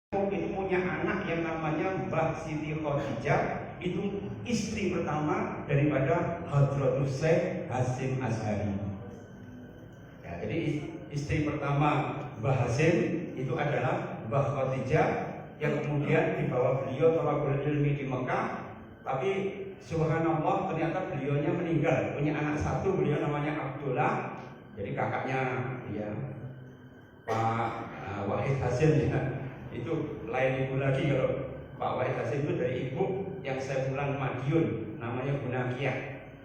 itu punya anak yang namanya Mbah Siti Khadijah, itu istri pertama daripada Hadratus Syekh Hasyim Asy'ari. Ya, jadi istri pertama Mbah Hasyim itu adalah Mbah Khadijah, yang kemudian dibawa beliau thalabul ilmi di Mekah. Tapi subhanallah ternyata beliaunya meninggal, punya anak satu, beliau namanya Abdullah. Jadi kakaknya ya Pak Wahid Hasyim ya, itu lain ibu lagi. Kalau Pak Wahid Hasyim itu dari ibu yang Saifulan Madiun, namanya Bunakiyah.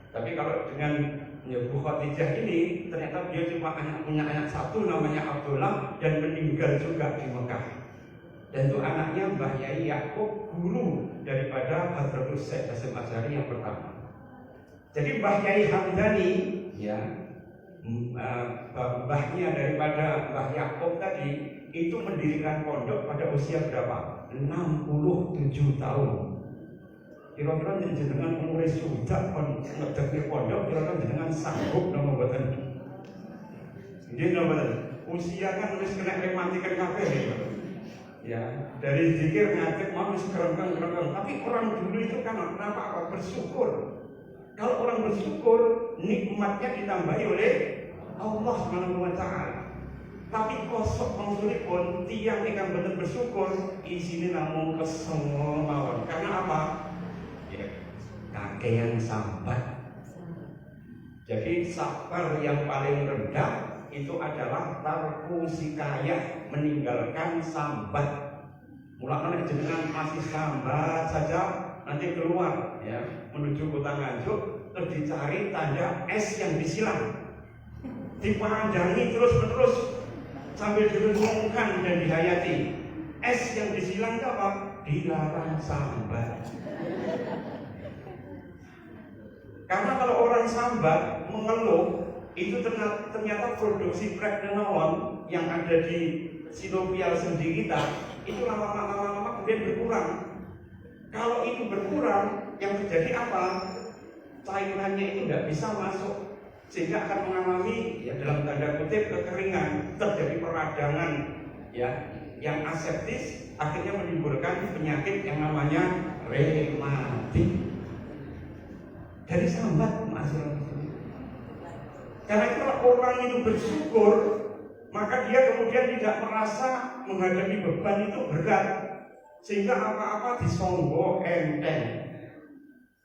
Tapi kalau dengan Bu Khadijah ini ternyata dia cuma punya anak satu namanya Abdullah, dan meninggal juga di Mekah. Dan itu anaknya Mbah Yai Yakub, guru daripada Hadratus Syekh Hasyim Asy'ari yang pertama. Jadi Mbah Yai Hamdani ya, mbahnya daripada Mbah Yakub tadi itu mendirikan pondok pada usia berapa? 67 tahun. Kira-kira jenengan umur sudah ngedek pondok, kira-kira jenengan sanggup nama mboten? Nggih napa mboten? Usia kan wis kena rematikan kabeh ya. Dari zikir ngadeg mau wis kerengkeng-kerengkeng. Tapi orang dulu itu kan kenapa bersyukur. Kalau orang bersyukur, nikmatnya ditambahi oleh Allah Subhanahu wa taala. Tapi kosok mangsulipun tiang ingkang boten bersyukur, isine namung kesel mawon. Karena apa? Ya, kakean sabar. Jadi sabar yang paling rendah itu adalah tarku sikayah, meninggalkan sambat. Mulanya jenengan masih sambat saja, nanti keluar ya menuju kota Nganjuk, terus dicari tanda es yang disilang, dipandangi terus-menerus sambil direnungkan dan dihayati. Es yang disilang itu apa? Dilarang sambat. Karena kalau orang sambat mengeluh, itu ternyata produksi pregnenolon yang ada di sinovial sendi kita itu lama-lama kemudian berkurang. Kalau itu berkurang, yang terjadi apa? Cairannya itu tidak bisa masuk, sehingga akan mengalami ya dalam tanda kutip kekeringan, terjadi peradangan ya yang aseptis, akhirnya menimbulkan penyakit yang namanya rematik. Dari sambat masalah. Karena itu kalau orang itu bersyukur, maka dia kemudian tidak merasa menghadapi beban itu berat, sehingga apa-apa disonggo enteng.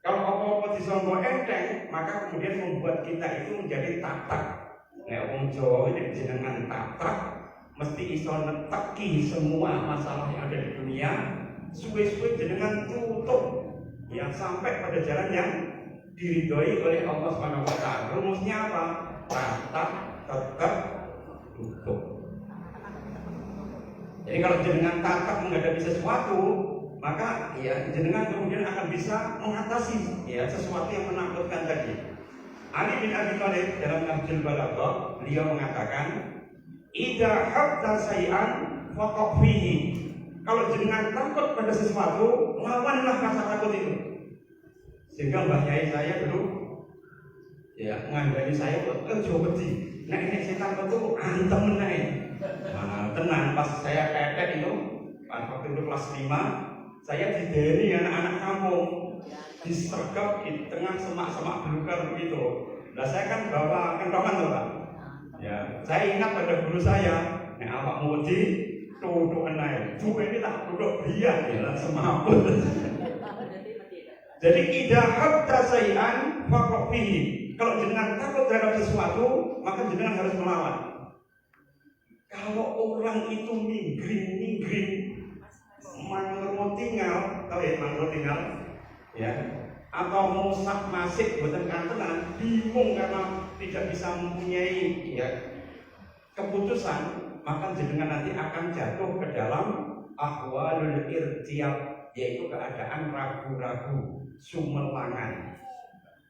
Kalau apa-apa disonggo enteng, maka kemudian membuat kita itu menjadi tatak. Nek wong Jawa ini jenengan tatak, mesti iso neteki semua masalah yang ada di dunia. Suwe-suwe jenengan tutup yang sampai pada jalan yang diridhoi oleh Allah Subhanahu wa taala. Rumusnya apa? Tatak, tetap, tutup. Jadi kalau jenengan tatak menghadapi sesuatu, maka ya jenengan kemudian akan bisa mengatasi ya sesuatu yang menakutkan tadi. Ali bin Abi Thalib dalam Nahjul Balaghah beliau mengatakan, "Idza habta say'an faqaf fihi." Kalau jenengan takut pada sesuatu, lawanlah rasa takut itu. Sehingga Mbah Yai saya dulu ya ngandani saya kok coba wedi. Nek setan itu antem menae. Nah, tenang pas saya tetet itu waktu itu kelas 5, saya dideri anak-anak kampung, disergap di tengah semak-semak belukar begitu. Nah saya kan bawa kentongan tuh Pak. Ya, saya ingat pada guru saya, nek awak mudi tutuk enae, duwe ini tak tutuk biar ya semaput. Jadi idza habta say'an faqaf fihi. Kalau jenengan takut terhadap sesuatu, maka jenengan harus melawan. Kalau orang itu minggring mangro tinggal, tahu ya mangro tinggal, ya, atau musak masik buatan kantenan, bingung karena tidak bisa mempunyai ya keputusan, maka jenengan nanti akan jatuh ke dalam ahwalul irtiyab, yaitu keadaan ragu-ragu, sumelangan,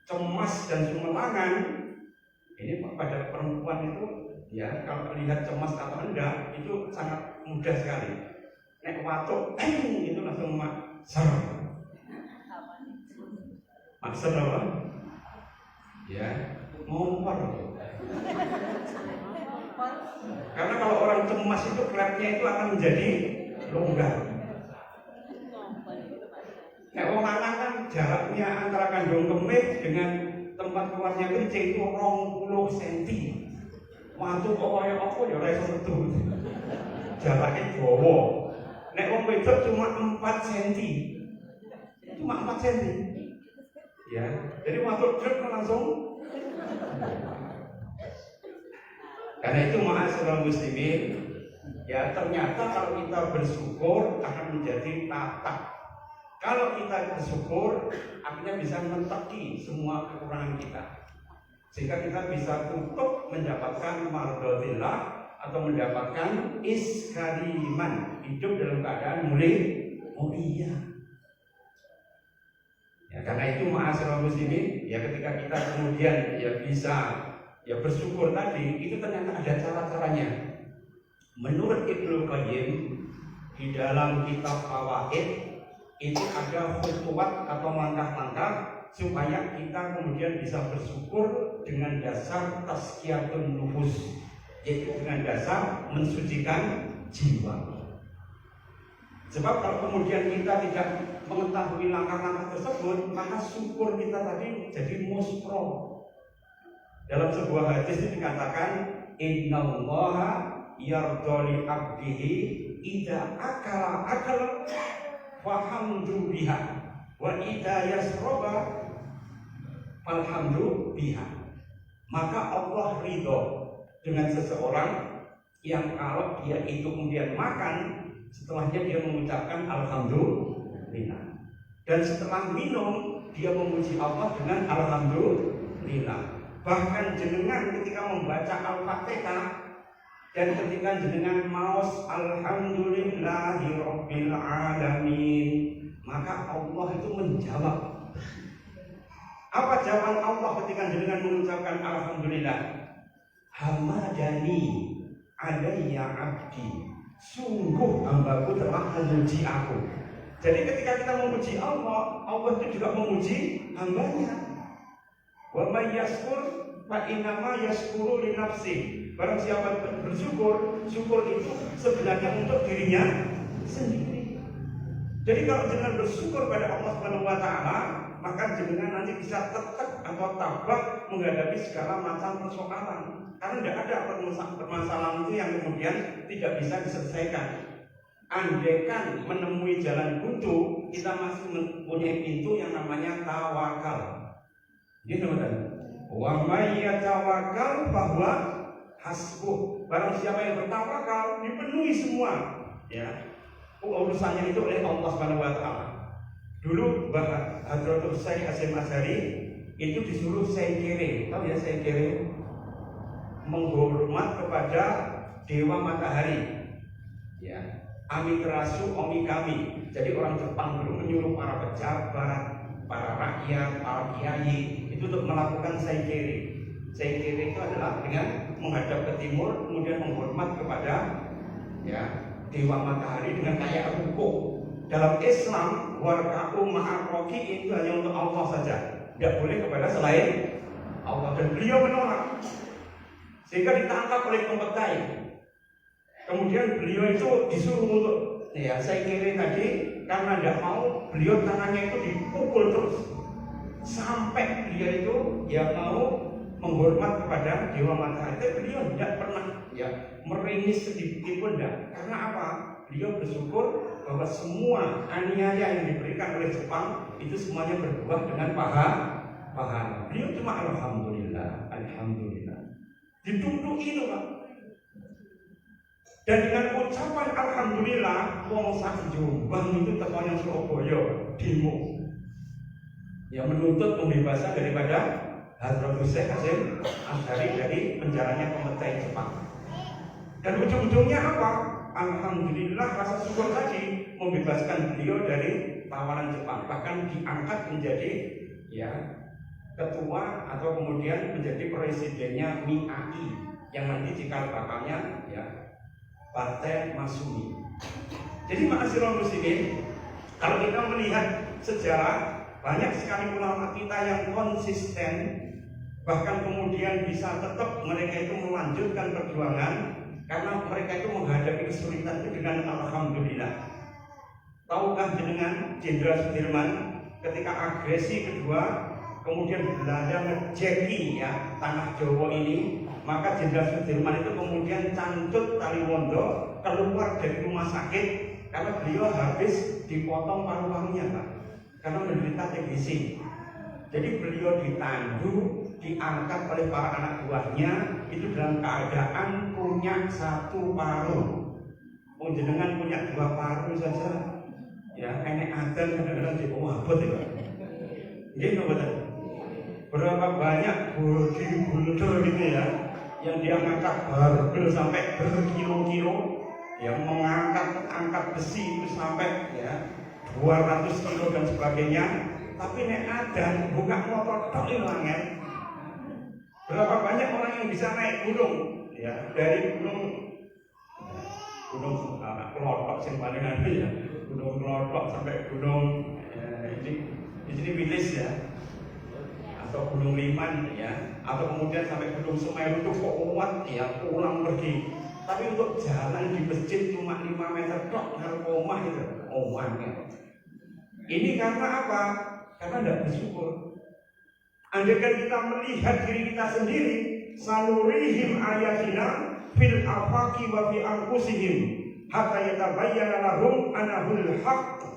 cemas dan sumelangan. Ini pada perempuan itu ya kalau melihat cemas atau enggak itu sangat mudah sekali. Nek watuk itu langsung makser. Makser apa? Ya, ngompor. Karena kalau orang cemas itu klepnya itu akan menjadi longgar. Nek wong lanang kan jaraknya antara kandung kemih dengan tempat keluarnya kencing itu 20 cm. Watu kok kaya apa ya ora iso metu. Jarake dawa. Nek wong wedok cuma 4 cm. Cuma 4 cm. Ya, jadi watu truk langsung. Karena itu ma'asyiral muslimin, ya ternyata kalau kita bersyukur akan menjadi tatak. Kalau kita bersyukur, akhirnya bisa menteki semua kekurangan kita, sehingga kita bisa tutup mendapatkan mardhatillah atau mendapatkan iskariman, hidup dalam keadaan mulia. Ya, karena itu ma'asyiral muslimin, ya ketika kita kemudian ya bisa ya bersyukur tadi, itu ternyata ada cara-caranya. Menurut Ibnu Qayyim di dalam kitab Fawaid itu ada khutuwat atau langkah-langkah supaya kita kemudian bisa bersyukur dengan dasar tazkiyatun nufus, yaitu dengan dasar mensucikan jiwa. Sebab kalau kemudian kita tidak mengetahui langkah-langkah tersebut, maka syukur kita tadi jadi muspro. Dalam sebuah hadis itu dikatakan, innallaha yardha li 'abdihi idza akala fahamdu biha wa idza yasraba falhamdu biha. Maka Allah ridho dengan seseorang yang kalau dia itu kemudian makan, setelahnya dia mengucapkan alhamdulillah, dan setelah minum dia memuji Allah dengan alhamdulillah. Bahkan jenengan ketika membaca Al-Fatihah dan ketika jenengan maos alhamdulillahi rabbil alamin, maka Allah itu menjawab. Apa jawaban Allah ketika jenengan mengucapkan alhamdulillah? Hamadani alayya abdi, sungguh hambaku telah memuji aku. Jadi ketika kita memuji Allah, Allah itu juga memuji hambanya. Wa may yashkur fa innama yashkuru li nafsi. Barang siapa bersyukur, syukur itu sebenarnya untuk dirinya sendiri. Jadi kalau jenengan bersyukur pada Allah Subhanahu wa taala, maka jenengan nanti bisa tetap atau tabah menghadapi segala macam persoalan. Karena tidak ada permasalahan itu yang kemudian tidak bisa diselesaikan. Andaikan menemui jalan buntu, kita masih mempunyai pintu yang namanya tawakal. Ini teman-teman. Wa may yatawakkal bahwa hasbuh. Barang siapa yang bertawakal dipenuhi semua, ya, urusannya itu oleh Allah Subhanahu wa taala. Dulu Hadratul Syekh Hasyim Asy'ari itu disuruh saikere, tahu ya saikere? Menghormat kepada dewa matahari. Ya, Amiterasu Omikami. Jadi orang Jepang dulu menyuruh para pejabat, para rakyat, para kiai itu untuk melakukan saikere. Saikere itu adalah dengan menghadap ke timur, kemudian menghormat kepada ya dewa matahari dengan kayak rukuk. Dalam Islam, warka'u ma'arroki itu hanya untuk Allah saja, tidak boleh kepada selain Allah. Dan beliau menolak, sehingga ditangkap oleh pembetai. Kemudian beliau itu disuruh untuk ya saikere tadi, karena tidak mau, beliau tangannya itu dipukul terus sampai beliau itu ya mau menghormat kepada dewa matahari. Tapi beliau tidak pernah ya meringis sedikit pun tidak. Karena apa? Beliau bersyukur bahwa semua aniaya yang diberikan oleh Jepang itu semuanya berbuah dengan pahala. Beliau cuma alhamdulillah, alhamdulillah. Dituntut itu Pak. Dan dengan ucapan alhamdulillah, wong sak Jombang itu tekan yang Surabaya demo. Ya menuntut pembebasan daripada Hadratul Syekh Hasyim Asy'ari dari penjaranya pembetai Jepang. Dan ujung-ujungnya apa? Alhamdulillah, rasa syukur tadi membebaskan beliau dari tawanan Jepang. Bahkan diangkat menjadi ya ketua atau kemudian menjadi presidennya MIAI yang nanti cikal bakalnya ya Partai Masyumi. Jadi ma'asyiral muslimin, kalau kita melihat sejarah, banyak sekali ulama kita yang konsisten, bahkan kemudian bisa tetap mereka itu melanjutkan perjuangan Karena mereka itu menghadapi kesulitan itu dengan alhamdulillah. Tahukah jenengan Jenderal Sudirman ketika agresi kedua, kemudian Belanda ngejeki ya tanah Jawa ini, maka Jenderal Sudirman itu kemudian cancut tali wondo keluar dari rumah sakit karena beliau habis dipotong paru-parunya Pak, karena menderita TBC. Jadi beliau ditandu, diangkat oleh para anak buahnya itu dalam keadaan punya satu paru. Oh jenengan punya dua paru saja, ya enek adan kadang-kadang di bawah abot ya. Jadi betul. Berapa banyak body builder gitu ya, yang dia ngangkat barbel sampai berkilo-kilo, yang angkat besi itu sampai ya 200 kilo dan sebagainya. Tapi nek ada buka motor tok ilangnya. Berapa banyak orang yang bisa naik gunung ya, dari gunung Klotok yang paling ada ya, gunung Klotok sampai gunung ini Wilis ya, atau gunung Liman ya, atau kemudian sampai gunung Semeru itu kok kuat ya, pulang pergi. Tapi untuk jalan di masjid cuma 5 meter tok narkomah itu omangnya. Ini karena apa? Karena tidak bersyukur. Andaikan kita melihat diri kita sendiri, sanurihim ayatina fil afaqi wa fi anfusihim hatta yatabayyana lahum annahul haqq.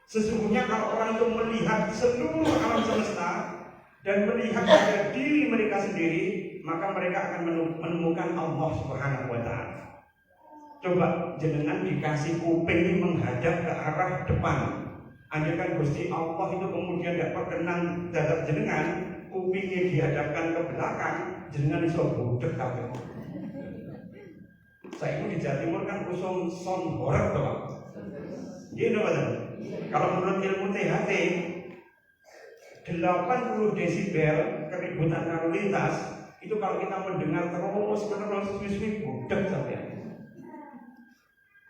Sesungguhnya kalau orang itu melihat seluruh alam semesta dan melihat pada diri mereka sendiri, maka mereka akan menemukan Allah Subhanahu wa taala. Coba jenengan dikasih kuping menghadap ke arah depan. Andaikan Gusti Allah itu kemudian tidak perkenan terhadap jenengan, kupingnya dihadapkan ke belakang, jenengan iso budek kabeh. Saya itu di Jawa Timur kan usung sound horror Pak. Gini Pak. Kalau menurut ilmu THT 80 desibel keributan lalu lintas itu kalau kita mendengar terus suwi-suwi budek sampai.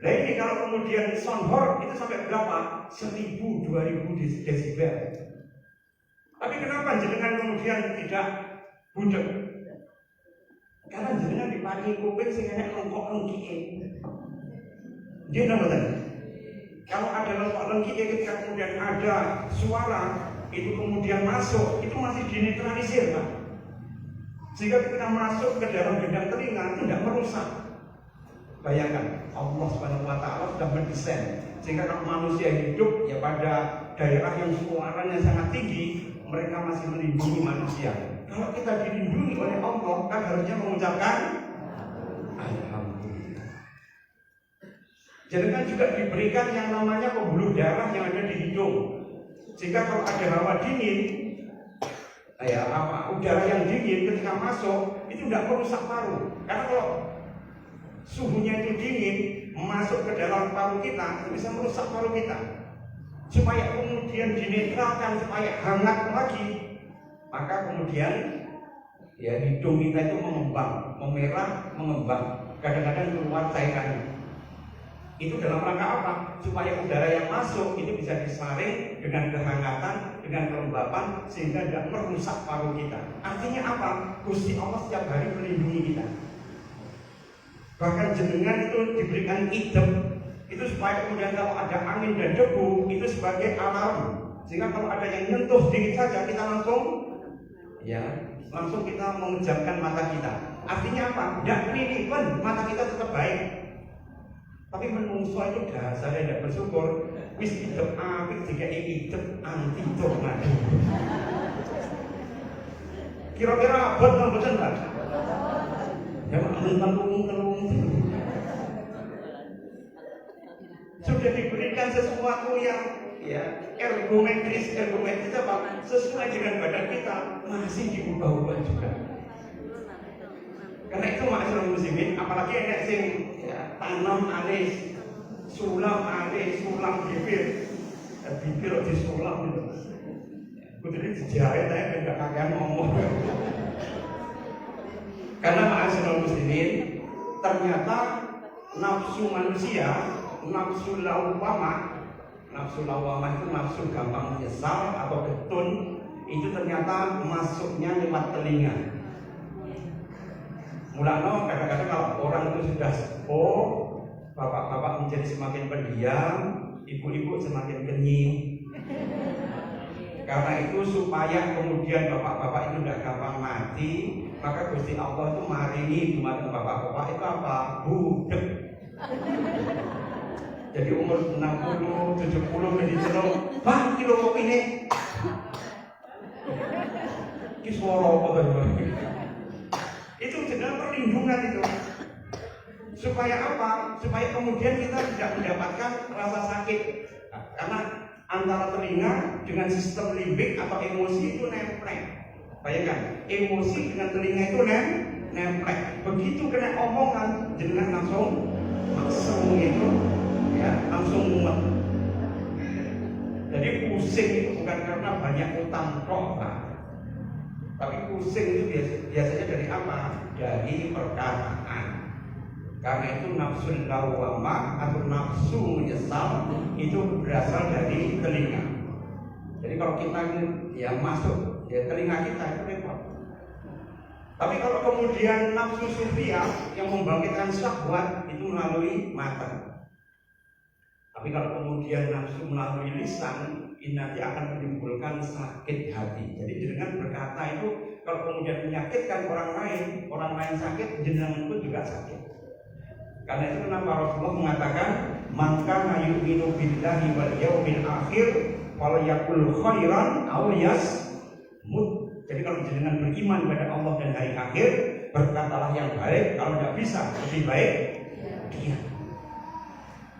Nah ini kalau kemudian sound horror itu sampai berapa? 1000, 2000 desibel. Tapi kenapa jenengan kemudian tidak budek? Karena jenengan diparingi kuping sing enek lengkok-lengkike. Nggih napa ten? Kalau ada lengkok-lengkike ketika kemudian ada suara itu kemudian masuk, itu masih dinetralisir, Pak. Sehingga ketika masuk ke dalam gendang telinga tidak merusak. Bayangkan, Allah Subhanahu wa taala sudah mendesain sehingga kalau manusia hidup ya pada daerah yang suaranya sangat tinggi, mereka masih melindungi manusia. Kalau kita dilindungi oleh Allah, kan harusnya mengucapkan alhamdulillah. Jangan juga diberikan yang namanya pembuluh darah yang ada di hidung. Sehingga kalau ada hawa dingin, udara yang dingin ketika masuk itu tidak merusak paru. Karena kalau suhunya itu dingin masuk ke dalam paru kita, itu bisa merusak paru kita. Supaya kemudian dinetralkan, supaya hangat lagi, maka kemudian ya hidung kita itu mengembang, memerah, mengembang. Kadang-kadang keluar cairan. Itu dalam rangka apa? Supaya udara yang masuk itu bisa disaring dengan kehangatan, dengan kelembapan, sehingga tidak merusak paru kita. Artinya apa? Gusti Allah setiap hari melindungi kita. Bahkan jenengan itu diberikan idem, itu supaya kemudian kalau ada angin dan debu itu sebagai alarm, sehingga kalau ada yang nyentuh dikit saja kita langsung kita memejamkan mata kita. Artinya apa? Tidak kelilipan, mata kita tetap baik. Tapi menungso itu dasarnya tidak bersyukur. Wis idem apik dikai idem antidot ngadu. Kira-kira abot nang boten, Pak? Ya telung. Sudah diberikan sesuatu yang ergometris apa sesuai dengan badan kita, masih diubah-ubah juga. Karena itu masyarakat muslimin, apalagi ada sing tanam alis, sulam bibir disulam itu. Kudu dijaret aja tidak kakean ngomong. Karena masyarakat muslimin, ternyata nafsu manusia, nafsu lawamah itu nafsu gampang menyesal atau getun, itu ternyata masuknya lewat telinga. Mulanya kadang-kadang kalau orang itu sudah sepuh, bapak-bapak menjadi semakin pendiam, ibu-ibu semakin kenying. Karena itu supaya kemudian bapak-bapak itu tidak gampang mati, maka Gusti Allah itu maringi dumateng bapak-bapak itu apa? Budek. Jadi umur 60, 70 menit celok, bang kilo kopi ini. Ini suara apa tadi? Itu dengan perlindungan itu. Supaya apa? Supaya kemudian kita tidak mendapatkan rasa sakit. Nah, karena antara telinga dengan sistem limbik atau emosi itu nempel. Bayangkan, emosi dengan telinga itu nempel. Begitu kena omongan, jenengan langsung itu ya langsung mumet. Jadi pusing itu bukan karena banyak utang kok, Pak. Tapi pusing itu biasanya dari apa? Dari perkataan. Karena itu nafsu lawamah atau nafsu menyesal itu berasal dari telinga. Jadi kalau kita ya masuk ya telinga kita itu repot. Tapi kalau kemudian nafsu sufiyah yang membangkitkan syahwat itu melalui mata. Tapi kalau kemudian nafsu melalui lisan ini nanti akan menimbulkan sakit hati. Jadi dengan berkata itu kalau kemudian menyakitkan orang lain sakit, jenengan pun juga sakit. Karena itu kenapa Rasulullah mengatakan man kana yu'minu billahi wal yaumil akhir falyakul khairan aw yasmut. Jadi kalau jenengan beriman pada Allah dan hari akhir, berkatalah yang baik. Kalau tidak bisa, lebih baik diam.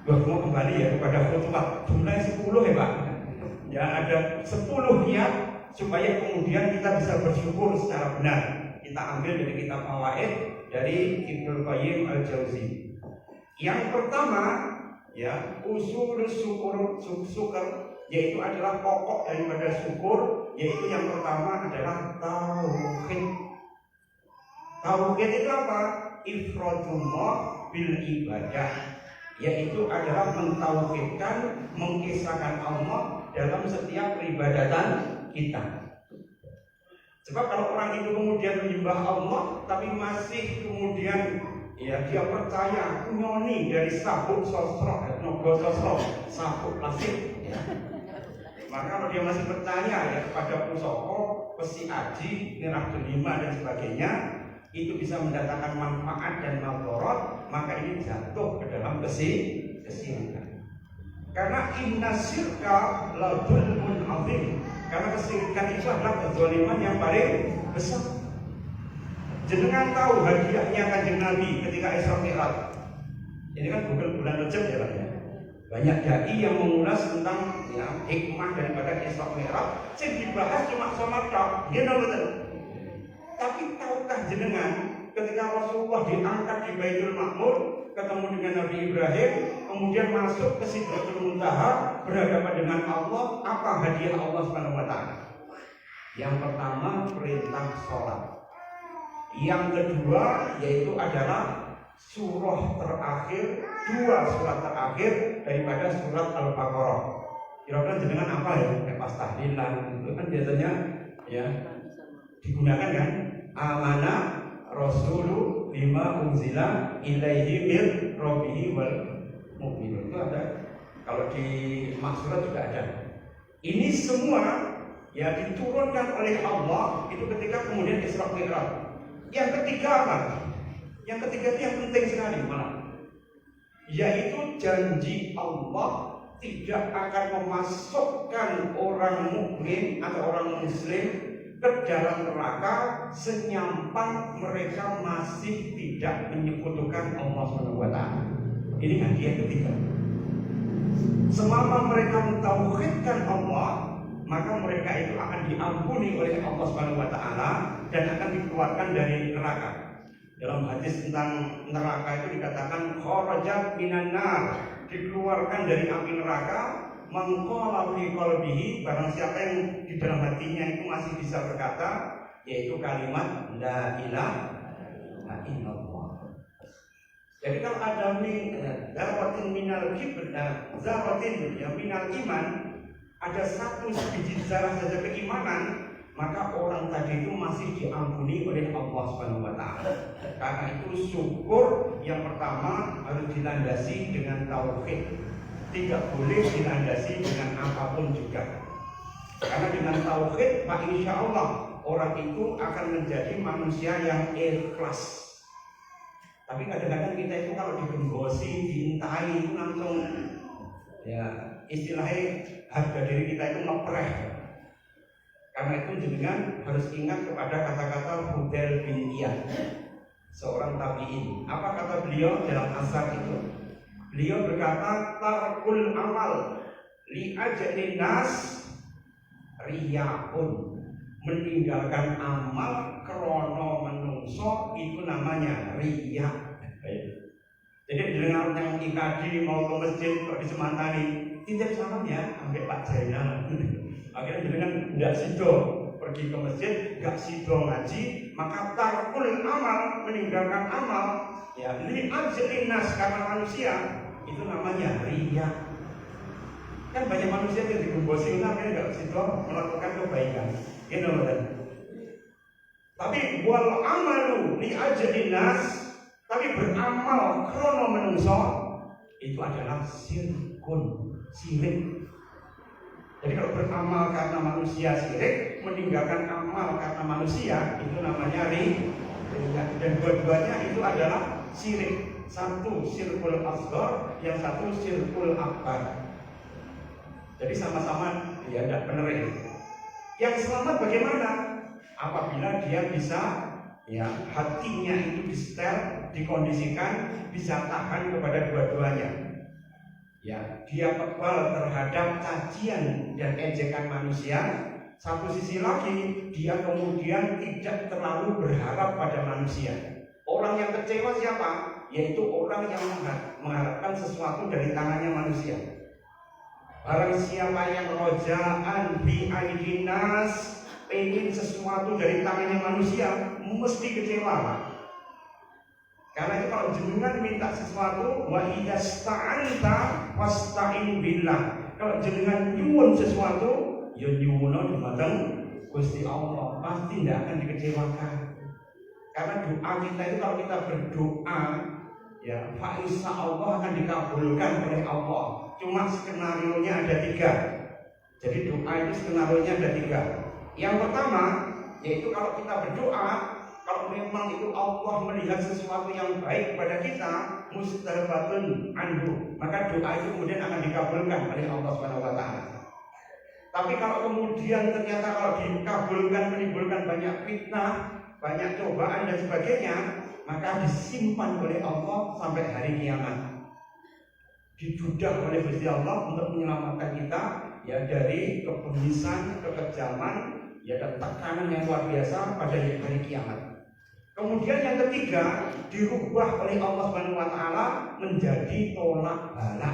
Mau kembali ya kepada khutbah jumlahnya 10 ya Pak. Ya ada 10 niat supaya kemudian kita bisa bersyukur secara benar. Kita ambil dari kitab Fawaid dari Ibnu Qayyim Al-Jauzi. Yang pertama ya usul syukur yaitu adalah pokok daripada syukur, yaitu yang pertama adalah tauhid. Tauhid itu apa? Ifradullah bil ibadah, yaitu adalah mentauhidkan, mengisahkan Allah dalam setiap peribadatan kita. Sebab kalau orang itu kemudian menyembah Allah tapi masih kemudian ya dia percaya nyoni dari sabuk sosro, nogo sosro, sabuk plastik ya. Maka kalau dia masih percaya ya kepada pusoko, besi aji, nirah delima dan sebagainya, itu bisa mendatangkan manfaat dan madharat, maka ini jatuh ke dalam kesyirikan. Karena inna syirka la dzulmun azim. Karena kesyirikan itu adalah kezaliman yang paling besar. Jenengan tahu hadiahnya Kanjeng Nabi ketika Isra Mi'raj. Ini kan bulan Rajab ya Pak ya. Banyak dai yang mengulas tentang ya, hikmah daripada Isra Mi'raj. Yang dibahas cuma sama tok, betul. Tapi tahukah jenengan ketika Rasulullah diangkat di Baitul Ma'mur, ketemu dengan Nabi Ibrahim, kemudian masuk ke Sidratul Muntaha, berhadapan dengan Allah, apa hadiah Allah Subhanahu wa taala? Yang pertama perintah sholat. Yang kedua yaitu adalah surah terakhir, 2 surat terakhir daripada surat Al-Baqarah. Kira-kira jenengan apa ya? Kayak pas tahlilan itu kan biasanya ya digunakan kan? Amana Rasulu lima unzila ilaihi mir rabbihi wal mu'minun. Itu ada. Kalau di Maksurat juga ada. Ini semua ya diturunkan oleh Allah itu ketika kemudian Isra Mi'raj. Yang ketiga apa? Yang ketiga itu yang penting sekali malah, yaitu janji Allah tidak akan memasukkan orang mukmin atau orang muslim ke dalam neraka senyampan mereka masih tidak menyekutukan Allah SWT. Ini hadiah ketiga. Selama mereka mentauhidkan Allah, maka mereka itu akan diampuni oleh Allah SWT dan akan dikeluarkan dari neraka. Dalam hadis tentang neraka itu dikatakan kharajat minan nar, dikeluarkan dari api neraka. Mengqala fi qalbihi, barang siapa yang di dalam hatinya itu masih bisa berkata, yaitu kalimat la ilaha illallah. Jadi kalau ada zaratin minal kibr, zaratin ya minal iman, ada satu sebiji zarah saja keimanan, maka orang tadi itu masih diampuni oleh Allah Subhanahu wa taala. Karena itu syukur yang pertama harus dilandasi dengan tauhid. Tidak boleh dilandasi dengan apapun juga. Karena dengan tauhid, Pak, insya Allah orang itu akan menjadi manusia yang ikhlas. Tapi kadang-kadang kita itu kalau digenggosi, diintai itu langsung ya istilahnya harga diri kita itu ngepreh. Karena itu jenengan harus ingat kepada kata-kata Fudail bin Iyad, seorang tabi'in. Apa kata beliau dalam asar itu? Beliau berkata, tarkul amal li ajalin nas riyaun. Meninggalkan amal krono menungso itu namanya riya. Jadi dengan yang ikadi mau ke masjid kok disemantani, titip salam ya ambil Pak Jainal. Akhirnya dengan tidak sido pergi ke masjid, nggak sido ngaji, maka tarkul amal, meninggalkan amal ya li ajlin nas, karena manusia, itu namanya riya. Kan banyak manusia yang digombosi, akhirnya nggak sido melakukan kebaikan. Gitu kan? Tapi wal amalu li ajlin nas, tapi beramal krono menungso, itu adalah sirkun, sirik. Jadi kalau beramal karena manusia sirik, meninggalkan amal karena manusia, itu namanya riya. Dan dua-duanya itu adalah sirik. Satu sirkul asghar, yang satu sirkul akbar. Jadi sama-sama dia tidak benar ini. Yang selamat bagaimana? Apabila dia bisa ya hatinya itu disetel, dikondisikan, bisa tahan kepada dua-duanya. Ya, dia kebal terhadap cacian dan ejekan manusia. Satu sisi lagi, dia kemudian tidak terlalu berharap pada manusia. Orang yang kecewa siapa? Yaitu orang yang mengharapkan sesuatu dari tangannya manusia. Barang siapa yang rojaan bi aidin nas, ingin sesuatu dari tangannya manusia, mesti kecewa, Pak. Karena itu kalau jenengan minta sesuatu, wa idasta'anta wasta'in billah. Kalau jenengan nyuwun sesuatu, ya nyuwun dumateng Gusti Allah, pasti tidak akan dikecewakan. Karena doa kita itu kalau kita berdoa, ya fa insya Allah akan dikabulkan oleh Allah. Cuma skenario-nya ada 3. Jadi doa itu skenario-nya ada 3. Yang pertama, yaitu kalau kita berdoa, kalau memang itu Allah melihat sesuatu yang baik kepada kita, mustajabatun anhu, maka doa itu kemudian akan dikabulkan oleh Allah Subhanahu wa taala. Tapi kalau kemudian ternyata kalau dikabulkan menimbulkan banyak fitnah, banyak cobaan dan sebagainya, maka disimpan oleh Allah sampai hari kiamat. Didudah oleh Gusti Allah untuk menyelamatkan kita ya dari kebenisan, kekejaman, ya dan tekanan yang luar biasa pada hari kiamat. Kemudian yang ketiga, dirubah oleh Allah Subhanahu wa taala menjadi tolak bala.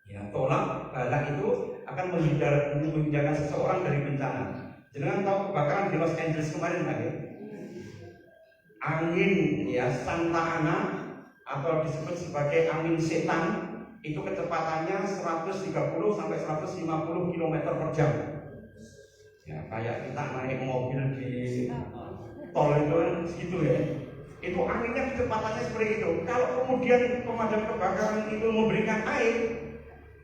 Ya, tolak bala itu akan menghindarkan seseorang dari bencana. Jangan tahu kebakaran di Los Angeles kemarin tadi. Angin ya Santa Ana atau disebut sebagai angin setan itu kecepatannya 130 sampai 150 km per jam. Ya, kayak kita naik mobil di tol itu kan segitu ya. Itu anginnya kecepatannya seperti itu. Kalau kemudian pemadam kebakaran itu memberikan air,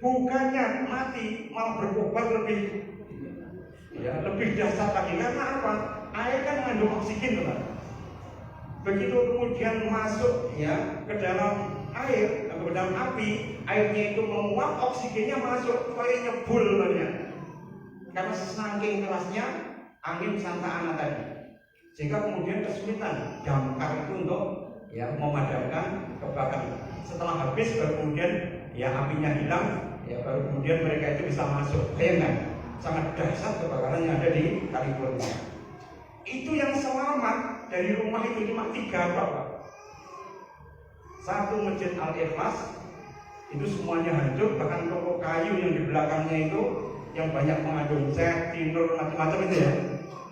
bukannya mati, malah berkobar lebih dahsyat lagi. Karena apa? Air kan mengandung oksigen, Pak. Begitu kemudian masuk ya ke dalam air atau ke dalam api, airnya itu menguap, oksigennya masuk, kayak nyebul banyak. Karena saking kerasnya angin Santa Ana tadi, sehingga kemudian kesulitan damkar itu untuk ya memadamkan kebakaran. Setelah habis baru kemudian ya apinya hilang, ya baru kemudian mereka itu bisa masuk. Bayangkan, sangat dahsyat kebakaran yang ada di California. Itu yang selamat dari rumah itu cuma 3, Pak. Satu Masjid Al-Ikhlas itu semuanya hancur, bahkan toko kayu yang di belakangnya itu yang banyak mengandung cat, tinur, macam-macam itu ya,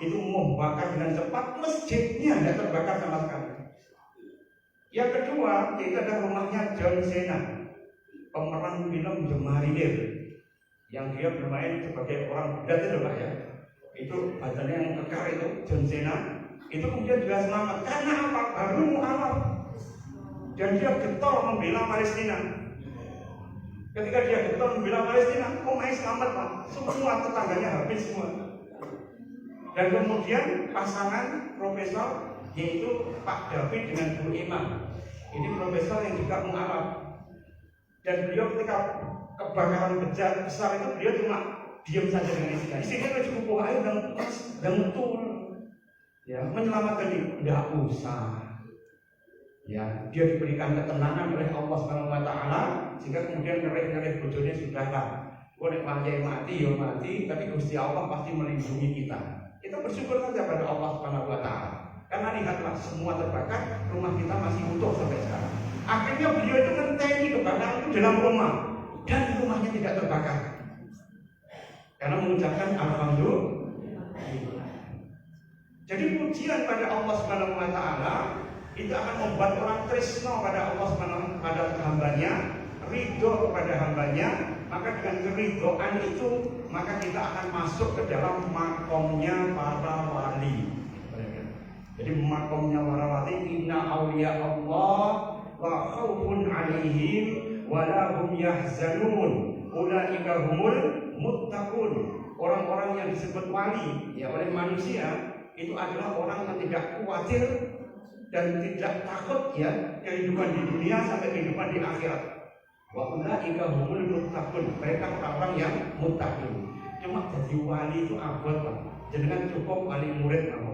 itu membakar dengan cepat, masjidnya tidak terbakar sama sekali. Yang kedua, itu adalah rumahnya John Cena, pemeran film The Mariner, yang dia bermain sebagai orang Buddha itu Pak ya. itu badannya yang kekar itu John Cena, itu kemudian juga selamat karena apa? Baru mu'alaf, dan dia getol membela Palestina. Ketika dia getol membela Palestina, Umay selamat Pak, semua tetangganya habis semua. Dan kemudian pasangan profesor yaitu Pak David dengan Bu Imam, ini profesor yang juga mu'alaf, dan beliau ketika kebakaran besar itu beliau cuma diam saja dengan istrinya kan cukup air dan betul ya menyelamatkan diri, tidak usah ya, dia diberikan ketenangan oleh Allah Subhanahu wa taala sehingga kemudian ngereh bojone sudahlah, boleh mati ya mati, tapi Gusti Allah pasti melindungi kita. Kita bersyukur saja pada Allah Subhanahu wa taala. Karena lihatlah semua terbakar, rumah kita masih utuh sampai sekarang. Akhirnya beliau itu ngenteni kebakaran itu dalam rumah dan rumahnya tidak terbakar. Karena mengucapkan alhamdulillah. Jadi pujian pada Allah Subhanahu wa taala itu akan membuat orang tresno pada Allah Subhanahu pada hambanya, ridho kepada hambanya, maka dengan keridhaan itu maka kita akan masuk ke dalam makomnya para wali. Jadi makomnya para wali, inna awliya Allah la khaufun alaihim wa la hum yahzanun ulaika humul muttaqun. Orang-orang yang disebut wali ya oleh manusia itu adalah orang yang tidak khawatir dan tidak takut ya kehidupan di dunia sampai kehidupan di akhirat. Wa ulaika humul muttaqun. Mereka orang-orang yang muttaqin. Cuma jadi wali itu abot Pak. Jangan cukup wali murid kamu.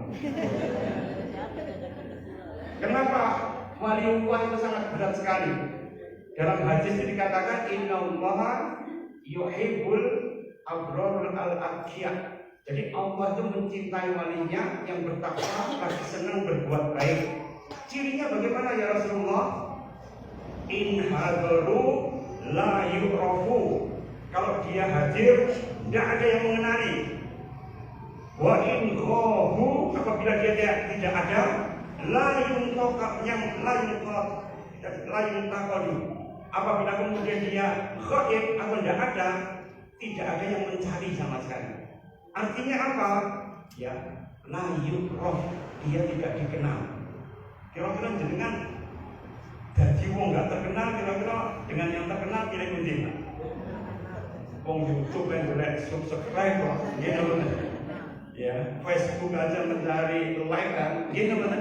Kenapa? Wali Allah itu sangat berat sekali. Dalam hadis itu dikatakan innallaha yuhibbul abrarul al-aqiyah. Jadi Allah itu mencintai walinya yang bertakwa, lagi senang berbuat baik. Cirinya bagaimana ya Rasulullah? In hadaru la yu'rafu. Kalau dia hadir, tidak ada yang mengenali. Wa in ghabu, apabila dia tidak ada, la yuntaqadu. Apabila kemudian dia ghaib atau tidak ada yang mencari sama sekali. Artinya apa? Ya, la yu'raf, dia tidak dikenal. Kira-kira dengan dadi wong enggak terkenal, kira-kira dengan yang terkenal pilih pundi? Wong YouTube yang golek subscribe kok, gitu loh. Ya, Facebook aja mencari like kan, gitu loh.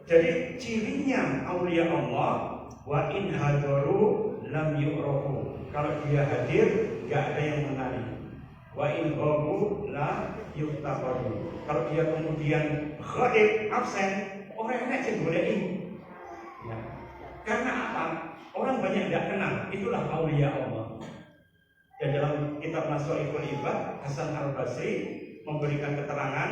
Jadi cirinya aulia Allah wa in hadaru lam yu'rafu. Kalau dia hadir, enggak ada yang mengenali. Wa in ghabu la yuftaqadu. Kalau dia kemudian ghaib, absen, orang enak sing goleki. Ya. Karena apa? Orang banyak tidak kenal. Itulah aulia Allah. Dan dalam kitab Nasoiful Ibad, Hasan Al-Basri memberikan keterangan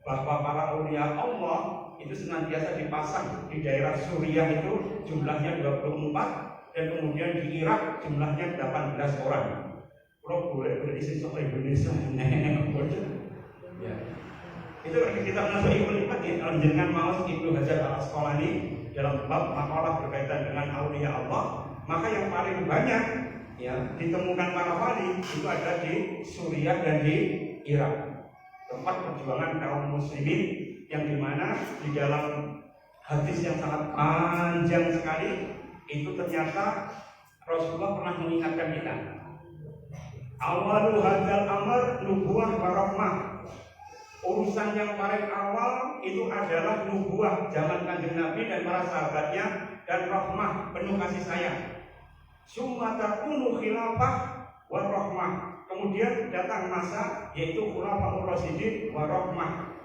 bahwa para aulia Allah itu senantiasa dipasang di daerah Suriah itu jumlahnya 24 dan kemudian di Irak jumlahnya 18 orang. Kalau boleh berisi soal Indonesia, ya. Itu kitab Nasoiful Ibad dengan Maus Ibnu Hajar Al-Asqalani dalam bab makalah berkaitan dengan aulia Allah, maka yang paling banyak ya ditemukan para wali itu ada di Suriah dan di Irak, tempat perjuangan kaum muslimin yang dimana di dalam hadis yang sangat panjang sekali itu ternyata Rasulullah pernah mengingatkan kita, awalu hadzal amr nubuwah wa rahmah. Urusan yang paling awal itu adalah nubuwah zaman Kanjeng Nabi dan para sahabatnya dan rahmah, penuh kasih sayang. Summa takunu khilafah wa rahmah. Kemudian datang masa yaitu khulafaur rasyidin wa rahmah.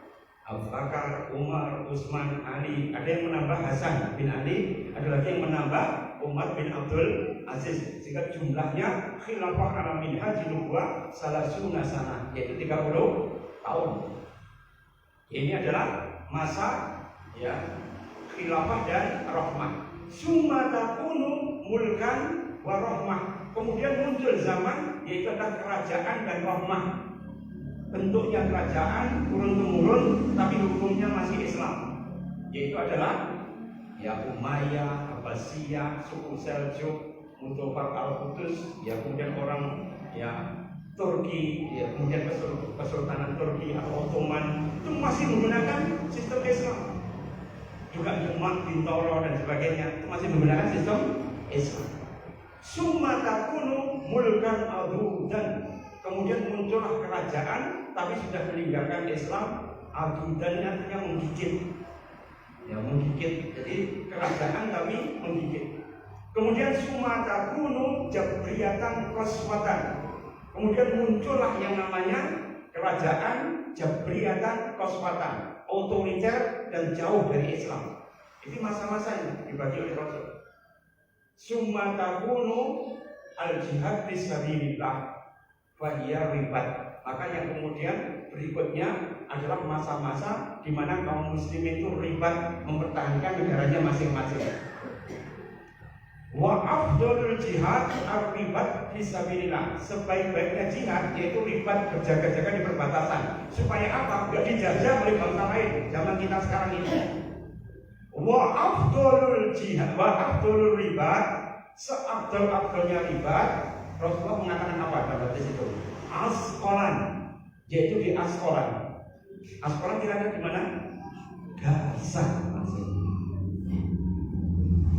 Abu Bakar, Umar, Utsman, Ali. Ada yang menambah Hasan bin Ali, ada lagi yang menambah Umar bin Abdul Aziz. Sehingga jumlahnya khilafah ala minhaj nubuwah salasuna sana, yaitu 30 tahun. Ini adalah masa ya khilafah dan rahmah. Summa takunu mulkan wa rahmah. Kemudian muncul zaman yaitu adalah kerajaan dan rahmah. Bentuknya kerajaan turun-temurun tapi hukumnya masih Islam. Yaitu adalah ya Umayyah, Abbasiyah, suku Seljuk, Mudofar Al-Qudus, ya kemudian orang ya Turki, ya, kemudian Kesultanan Turki atau Ottoman itu masih menggunakan sistem Islam. Juga Demak, Bintoro dan sebagainya itu masih menggunakan sistem Islam. Summa takunu mulkan adudan, kemudian muncullah kerajaan tapi sudah meninggalkan Islam. Adudan artinya menggigit, ya menggigit. Jadi kerajaan tapi menggigit. Kemudian summa takunu jabriyatan qaswatan. Kemudian muncullah yang namanya kerajaan Jabriyatan Qaswatan, otoriter dan jauh dari Islam. Ini masa-masa yang dibagi oleh Rasul. Summa takunu al-jihad fisabilillah fahiya ribat. Maka yang kemudian berikutnya adalah masa-masa di mana kaum muslimin itu ribat mempertahankan negaranya masing-masing. Wa afdalul jihad ar-ribat fisabilillah. Sebaik-baiknya jihad yaitu ribat, berjaga-jaga di perbatasan. Supaya apa? Enggak dijajah oleh bangsa lain zaman kita sekarang ini. Wa afdalul jihad wa afdalul ribat, seabdal-abdalnya ribat. Rasulullah mengatakan apa dalam hadis itu? Asqalan, yaitu di Asqalan. Asqalan kira-kira di mana? Gaza maksudnya.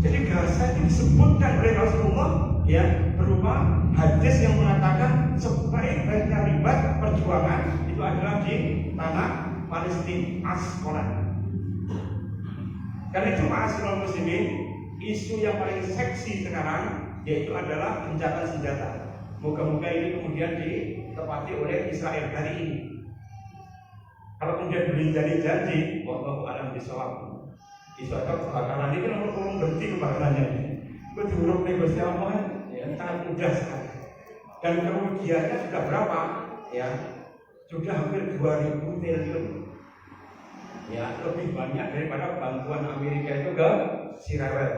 Jadi Gaza itu disebutkan oleh Rasulullah ya berupa hadis yang mengatakan sebaik-baiknya ribat perjuangan itu adalah di tanah Palestina, Asqalan. Karena itu ma'asyiral muslimin, isu yang paling seksi sekarang yaitu adalah gencatan senjata. Moga-moga ini kemudian ditepati oleh Israel hari ini. Kalau kemudian berjanji, wallahu a'lam bishawab. Isu atau kebakaran ini kan orang berhenti kebakarannya. Itu diurut negosiasi apa ya, sangat mudah sekali. Dan kerugiannya sudah berapa? Ya, sudah hampir 2.000 triliun. Ya, lebih banyak daripada bantuan Amerika itu ke Sirewel.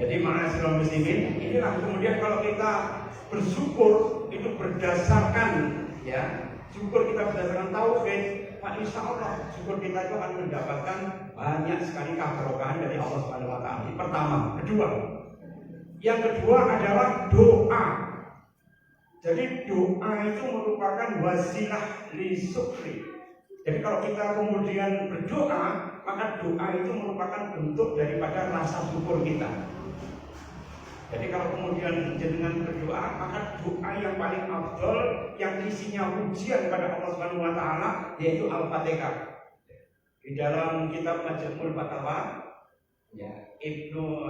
Jadi ma'asyiral muslimin, inilah kemudian kalau kita bersyukur itu berdasarkan ya, syukur kita berdasarkan tauhid. Pak, insya Allah syukur kita itu akan mendapatkan banyak sekali keberkahan dari Allah Subhanahu Wa Taala. Pertama, yang kedua adalah doa. Jadi doa itu merupakan wasilah li syukri. Jadi kalau kita kemudian berdoa, maka doa itu merupakan bentuk daripada rasa syukur kita. Jadi kalau kemudian jenengan berdoa, maka doa yang paling afdal yang isinya pujian kepada Allah Subhanahu Wa Taala yaitu Al-Fatihah. Di dalam kitab Majmu'ul Fatawa, ya Ibnu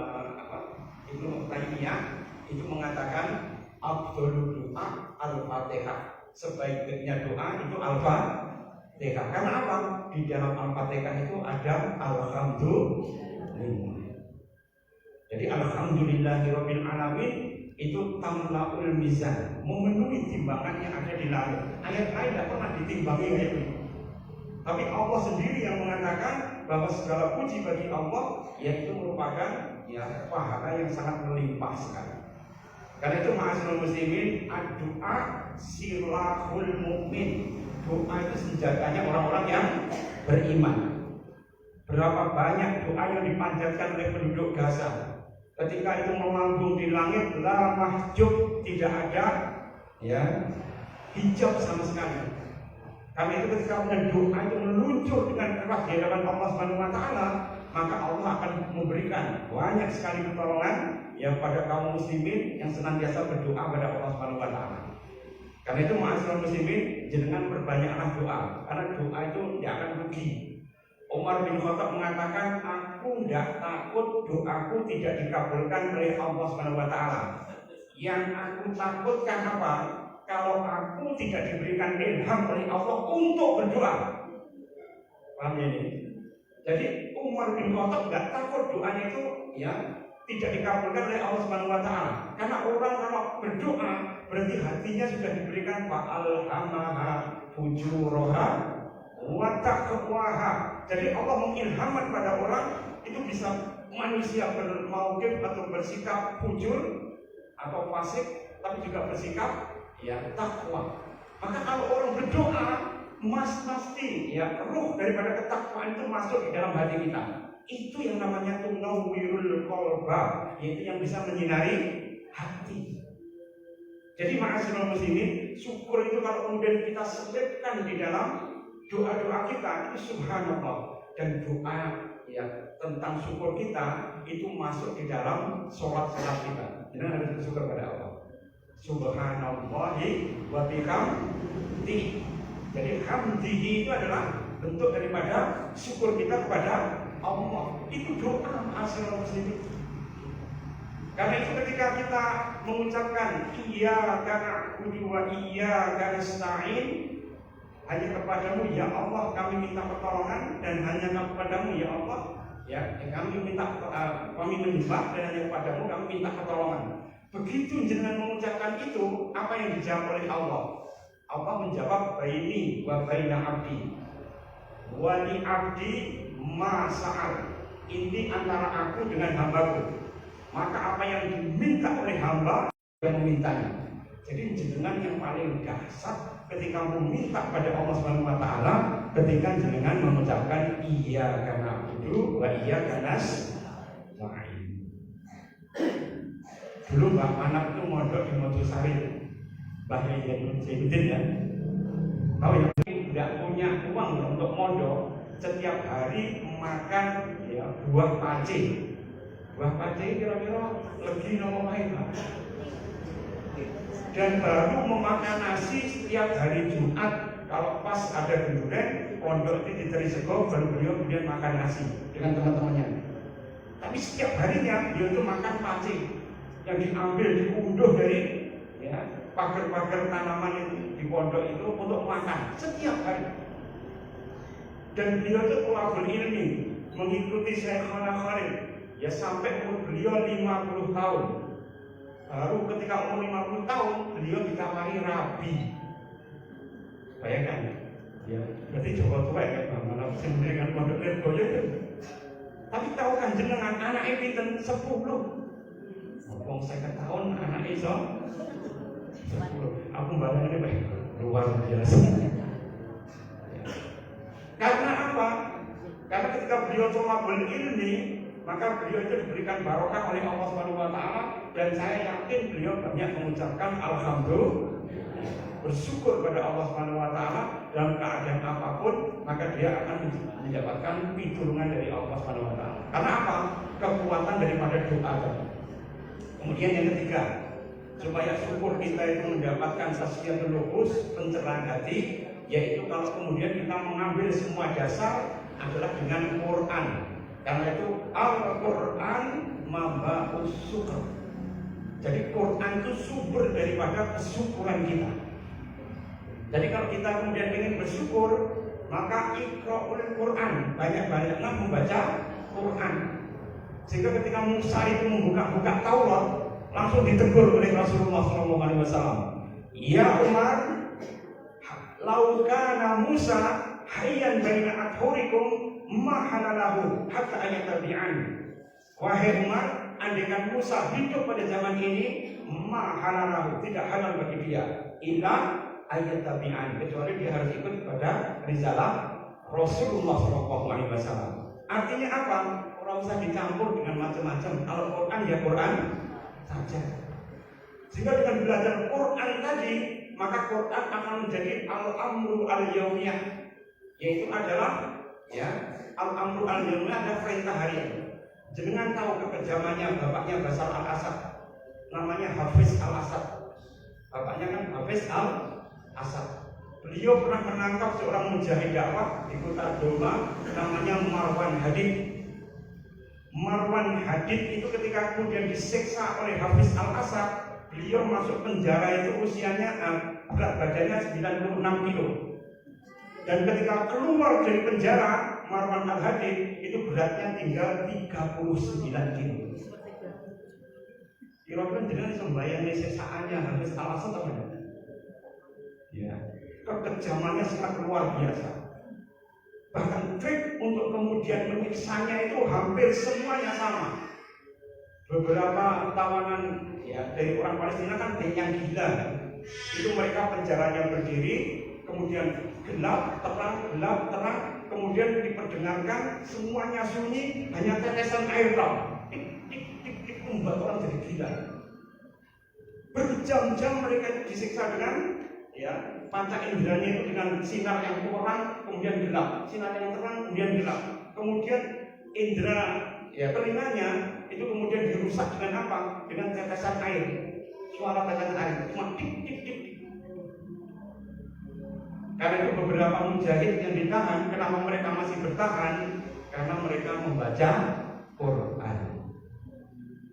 Taimiyah itu mengatakan afdalul doa Al-Fatihah. Sebaik-baiknya doa itu Al-Fatihah. Karena apa? Di dalam Al-Fatihah itu ada alhamdulillah. Jadi alhamdulillahirabbil alamin itu tamlaul mizan, memenuhi timbangan yang ada di langit. Ayat lain tidak pernah ditimbangi kayak itu. Tapi Allah sendiri yang mengatakan bahwa segala puji bagi Allah yaitu merupakan ya pahala yang sangat melimpah sekali. Karena itu ma'asyiral muslimin, doa silahul mukmin. Doa itu senjatanya orang-orang yang beriman. Berapa banyak doa yang dipanjatkan oleh penduduk Gaza. Ketika itu melambung di langit, la mahjub, tidak ada ya hijab sama sekali. Karena itu ketika doa itu meluncur dengan keras di hadapan Allah Subhanahu Wa Taala, maka Allah akan memberikan banyak sekali pertolongan yang pada kaum muslimin yang senantiasa berdoa pada Allah Subhanahu Wa Taala. Karena itu ma'asyiral muslimin, jenengan perbanyaklah doa, karena doa itu tidak akan rugi. Umar bin Khattab mengatakan, aku tidak takut doaku tidak dikabulkan oleh Allah Subhanahu Wa Taala. Yang aku takutkan apa? Kalau aku tidak diberikan ilham oleh Allah untuk berdoa. Paham ini? Jadi Umar bin Khattab tidak takut doanya itu ya tidak dikabulkan oleh Allah Subhanahu Wa Taala. Karena orang kalau berdoa berarti hatinya sudah diberikan fa'alhamaha fujuraha wa taqwaha. Jadi Allah mengilhamkan pada orang itu bisa manusia bermauqif atau bersikap fujur atau fasik, tapi juga bersikap ya takwa. Maka kalau orang berdoa, pasti ya ruh daripada ketakwaan itu masuk di dalam hati kita. Itu yang namanya tunawwirul qalba, yaitu yang bisa menyinari hati. Jadi ma'asyiral muslimin, syukur itu kalau kemudian kita selipkan di dalam doa-doa kita itu subhanallah, dan doa ya tentang syukur kita itu masuk di dalam sholat-sholat kita. Jadi harus bersyukur pada Allah. Subhanallahi wa bihamdihi. Jadi hamdihi itu adalah bentuk daripada syukur kita kepada Allah. Itu doa ma'asyiral muslimin. Karena itu ketika kita mengucapkan iyyaka na'budu wa iyyaka nasta'in, hanya kepadamu ya Allah kami minta pertolongan, dan hanya kepadamu ya Allah ya kami menyembah, dan hanya kepadamu kami minta pertolongan. Begitu jenengan mengucapkan itu, apa yang dijawab oleh Allah? Allah menjawab baini wa baina abdi wa li abdi ma sa'al. Ini antara aku dengan hambaku, maka apa yang diminta oleh hamba yang memintanya. Jadi jenengan yang paling dahsyat ketika meminta pada Allah Subhanahu wa taala ketika jenengan mengucapkan iyyaka na'budu wa iyyaka nasta'in. Dulu Mbak Anak itu mondok di Mojosari, Mbak Yahya ya. Tahu yang tidak punya uang untuk mondok, setiap hari makan ya buah pace. Buah pace kira-kira legi nopo wae, Pak. Dan baru memakan nasi setiap hari Jumat. Kalau pas ada gendureng, pondok itu diteri sego, baru beliau kemudian makan nasi dengan teman-temannya. Tapi setiap harinya beliau itu makan pace yang diambil, diunduh dari ya pagar-pagar tanaman itu di pondok itu untuk makan setiap hari. Dan beliau itu thalabul ilmi, mengikuti Syekhana Khalid ya sampai umur beliau 50 tahun. Baru ketika umur 50 tahun beliau ditawari rabi. Bayangkan ya, berarti Jawa tua ya Bang, malah dengan pondok Lirboyo itu. Tapi tahu kan jenengan anaknya pinten 10. Wong 50 tahun anak iso 10. Aku bayangin ini luar biasa. Karena apa? Karena ketika beliau thalabul ilmi, maka beliau itu diberikan barokah oleh Allah Subhanahu wa taala, dan saya yakin beliau banyak mengucapkan alhamdulillah, bersyukur pada Allah Subhanahu wa taala dalam keadaan apapun, maka dia akan mendapatkan pitulungan dari Allah Subhanahu wa taala. Karena apa? Kekuatan daripada doa. Kemudian yang ketiga, supaya syukur kita itu mendapatkan tasfiyatul nufus, pencerahan hati, yaitu kalau kemudian kita mengambil semua dasar adalah dengan Quran. Karena itu Al-Quran mamba'us syukur. Jadi Quran itu sumber daripada kesyukuran kita. Jadi kalau kita kemudian ingin bersyukur, maka iqra'ul Quran, banyak-banyaklah membaca Quran. Sehingga ketika Musa itu membuka-buka Taurat, langsung ditegur oleh Rasulullah SAW. Ya Umar, lau kana Musa hayyan baina adhurikum ma halalahu hatta ayatabi'an. Wahai Umar, andaikan Musa hidup pada zaman ini, ma halalahu, tidak halal bagi dia illa ayatabi'an, kecuali dia harus ikut kepada risalah Rasulullah SAW. Artinya apa? Orang usah dicampur dengan macam-macam. Kalau Quran ya Quran saja. Sehingga dengan belajar Quran tadi, maka Quran akan menjadi al-amru al-yaumiyah, yaitu adalah ya al-amru al-yaumiyah, ada perintah harian. Jenengan tahu kekejamannya bapaknya Basar al-Asad, namanya Hafiz al-Asad. Bapaknya kan Hafiz al-Asad. Beliau pernah menangkap seorang mujahid dakwah di kota Doma, namanya Marwan Hadid. Marwan Hadid itu ketika kemudian disiksa oleh Hafiz al-Asad, beliau masuk penjara itu usianya berat badannya 96 kilo. Dan ketika keluar dari penjara, Marwan al-Hadid itu beratnya tinggal 39 kilo. Kira-kira jenengan sembahyangnya siksaannya Hafiz al-Asad apa enggak? Ya, kekejamannya sangat luar biasa. Bahkan trik untuk kemudian menyiksanya itu hampir semuanya sama. Beberapa tawanan ya dari orang Palestina kan yang gila, itu mereka penjaranya berdiri, kemudian gelap terang, kemudian diperdengarkan semuanya sunyi, hanya tetesan air tau, tik tik tik tik, membuat orang jadi gila. Berjam-jam mereka itu disiksa dengan panca inderanya itu dengan sinar yang terang kemudian gelap, sinar yang terang kemudian gelap. Kemudian indera telinganya itu kemudian dirusak dengan apa? Dengan tetesan air, suara tetesan air, cuma tik tik tik. Karena itu beberapa mujahid yang ditahan, kenapa mereka masih bertahan? Karena mereka membaca Quran.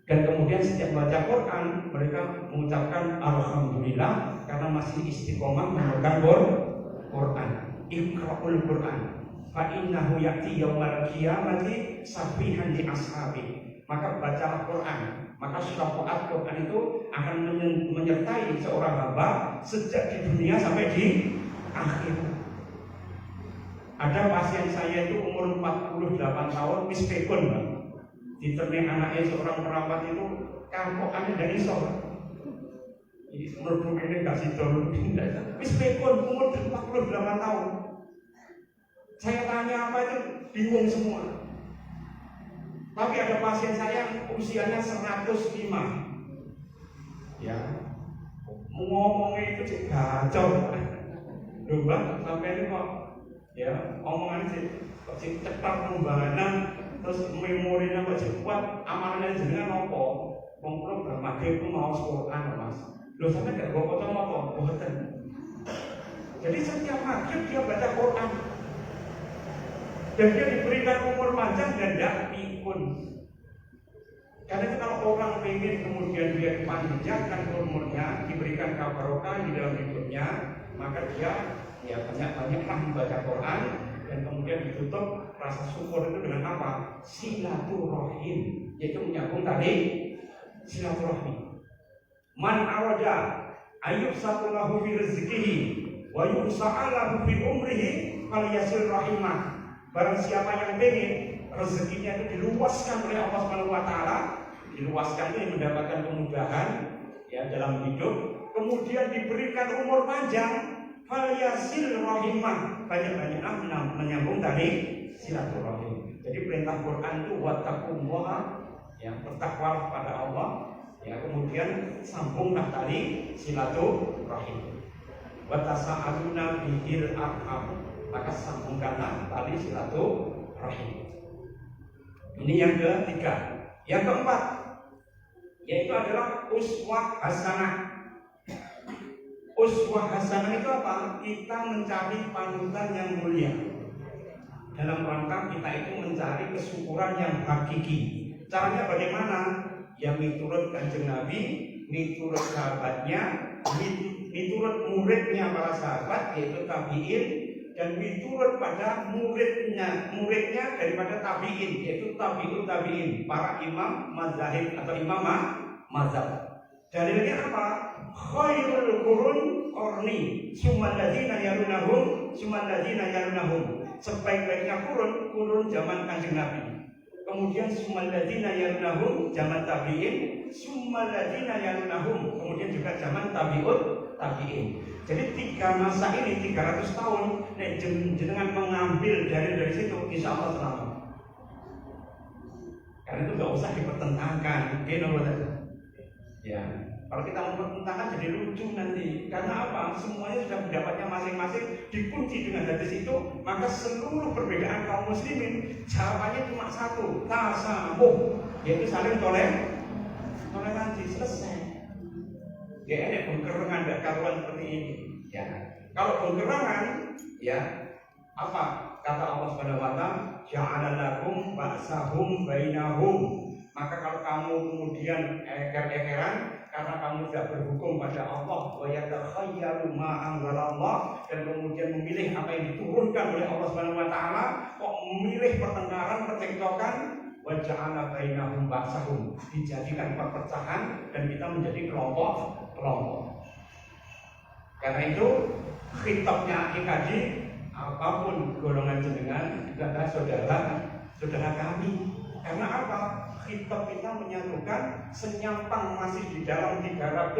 Dan kemudian setiap baca Quran, mereka mengucapkan Alhamdulillah karena masih istiqomah memegang Quran. Iqra'ul Quran fa innahu ya'ti yaumal qiyamati safihan li ashabi. Maka bacalah Quran, maka syafaat Quran itu akan menyertai seorang hamba sejak di dunia sampai di akhir. Ada pasien saya itu umur 48 tahun mispekun, Pak. Diternik anaknya seorang perawat itu kampokannya dari iso. Ini menurut ini gak sidol. Mispekun umur 48 tahun. Saya tanya apa itu bingung semua. Tapi ada pasien saya yang usianya 105. Ya, ngomongnya itu gacor. Loh Mbak, sampai ini kok omongan kok cepat pembahanan, terus memorinya kok cepat, amalannya jenengan apa? Wong kula bar maghrib ku maos Quran, Mas. Loh sampai gak bawa kacamata, boten. Jadi setiap maghrib dia baca Quran. Dan dia diberikan umur panjang dan tidak pikun. Karena itu kalau orang ingin kemudian dia dipanjangkan umurnya, diberikan barokah di dalam hidupnya, maka dia banyak-banyaklah membaca Quran dan kemudian ditutup rasa syukur itu dengan apa? Silaturahim, yaitu menyambung tadi silaturahmi. Man arada ayyub satulahu fi rizqihi wa yusa'alahu fi umrihi falyasil rahimah. Barang siapa yang ingin rezekinya itu diluaskan oleh Allah Subhanahu wa taala, diluaskan itu mendapatkan kemudahan dalam hidup, kemudian diberikan umur panjang, falyasil rahimah, banyak-banyaklah menyambung tadi silaturahim. Jadi perintah Quran itu wattaqullaha, bertakwa pada Allah, kemudian sambunglah tadi silaturahim. Wa tasa'aluna bihil arham, maka sambungkanlah tali silaturahim. Ini yang ketiga. Yang keempat, yaitu adalah uswah hasanah. Uswah hasanah itu apa? Kita mencari panutan yang mulia. Dalam rangka kita itu mencari kesyukuran yang hakiki. Caranya bagaimana? Ya miturut Kanjeng Nabi, miturut sahabatnya, miturut muridnya para sahabat yaitu tabi'in, dan miturut pada muridnya daripada tabi'in yaitu tabi'in, para imam mazhab atau imam mazhab. Dalilnya apa? Khairul qurun qarni, summal ladzina yalunahum, sebaik-baiknya kurun zaman Kanjeng Nabi. Kemudian summal ladzina yalunahum, zaman tabi'in, summal ladzina yalunahum, kemudian juga zaman tabi'in. Jadi 3 masa ini 300 tahun jenengan mengambil dari situ insya Allah selamat. Karena itu nggak usah dipertentangkan, kalau kita mempertentangkan jadi lucu nanti. Karena apa? Semuanya sudah pendapatnya masing-masing dikunci dengan hadis itu, maka seluruh perbedaan kaum muslimin jawabannya cuma satu, tasamuh, yaitu saling toleransi, selesai. Ada pengkerangan dan karuan seperti ini. Kalau pengkerangan, apa kata Allah Subhanahu wa taala? Ja'ala lakum ba'sahum bainahum. Maka kalau kamu kemudian eker-ekeran karena kamu tidak berhukum pada Allah, wa yatakhayyaru ma anzalallah, dan kemudian memilih apa yang diturunkan oleh Allah Subhanahu wa taala, kok memilih pertengkaran, percekcokan, wa ja'ala bainahum ba'sahum, dijadikan perpecahan dan kita menjadi kelompok. Karena itu khitabnya IKJ, apapun golongan jenengan adalah saudara kami. Karena apa? Khitab kita menyatukan, senyampang masih di dalam 300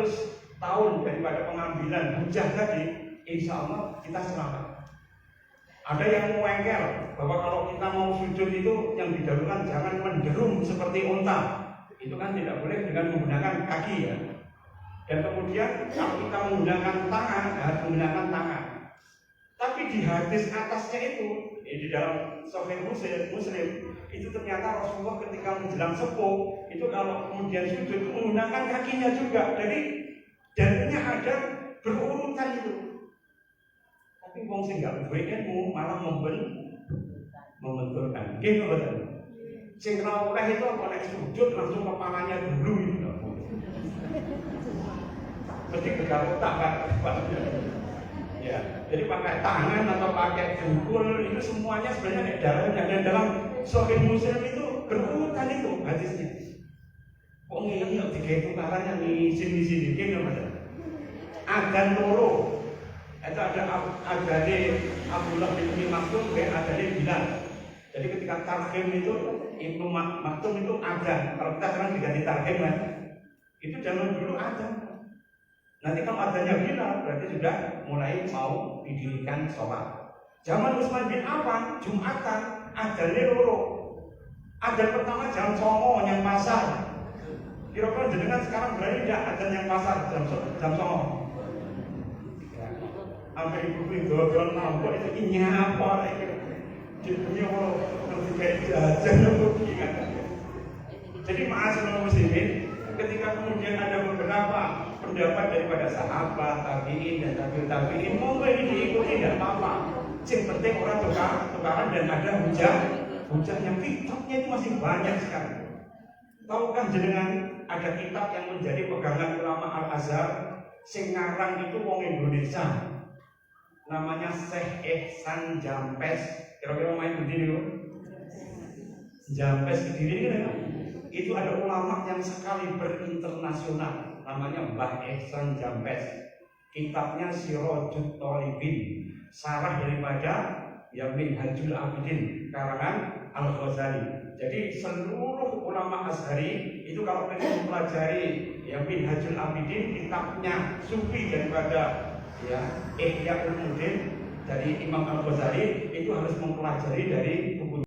tahun daripada pengambilan hujah tadi, insya Allah kita selamat. Ada yang mengengkel bahwa kalau kita mau sujud itu yang didahulukan jangan menderum seperti unta. Itu kan tidak boleh dengan menggunakan kaki Dan kemudian kalau kita menggunakan tangan, harus menggunakan tangan. Tapi di hadis atasnya itu, di dalam Sahih Muslim itu ternyata Rasulullah ketika menjelang sepuh itu kalau kemudian sujud menggunakan kakinya juga. Jadi dalilnya ada berurutan itu. Tapi wong sing gak duwe ilmu malah membenturkan. Nggih mboten. Sing ora oleh itu apa nek sujud langsung kepalanya dulu gitu. Mesti gegar otak Pak. Ya, jadi pakai tangan atau pakai dengkul itu semuanya sebenarnya dalam Sahih Muslim itu berurutan itu hadisnya. Kok ngene kok digawe tukaran yang di sini kene Mas. Adzan loro. Itu ada adzane Abdullah bin Maktum dan adzane Bilal. Jadi ketika tarhim itu Ibnu Maktum itu adzan. Kalau kita sekarang diganti tarhim kan. Itu zaman dulu adzan. Nanti kalau adzannya Bilal berarti sudah mulai mau didirikan sholat. Zaman Utsman bin Affan Jumatan adzannya loro. Adzan pertama jam 09.00 yang pasar. Kira-kira jenengan sekarang berani tidak adzan yang pasar jam 09.00? Sampai ibu-ibu dodol nampok itu nyapa lagi. Jadinya kalau nanti kayak jajan rugi kan. Jadi ma'asyiral muslimin, ketika kemudian ada beberapa pendapat daripada sahabat, tabi'in dan tabi'in, monggo ini diikuti tidak apa-apa. Yang penting orang tukaran dan ada hujah yang kitabnya itu masih banyak sekali. Tahukah jenengan ada kitab yang menjadi pegangan ulama Al-Azhar sing ngarang itu wong Indonesia. Namanya Syekh Ihsan Jampes. Kira-kira main berdiri loh. Jampes Kediri kan? Itu ada ulama yang sekali berinternasional. Namanya Mbah Ihsan Jampes. Kitabnya Sirajut Thalibin, sarah daripada Minhajul Abidin karangan Al-Ghazali. Jadi seluruh ulama Azhari itu kalau pengen mempelajari Minhajul Abidin, kitabnya sufi daripada Ihya Ulumuddin dari Imam Al-Ghazali, itu harus mempelajari dari buku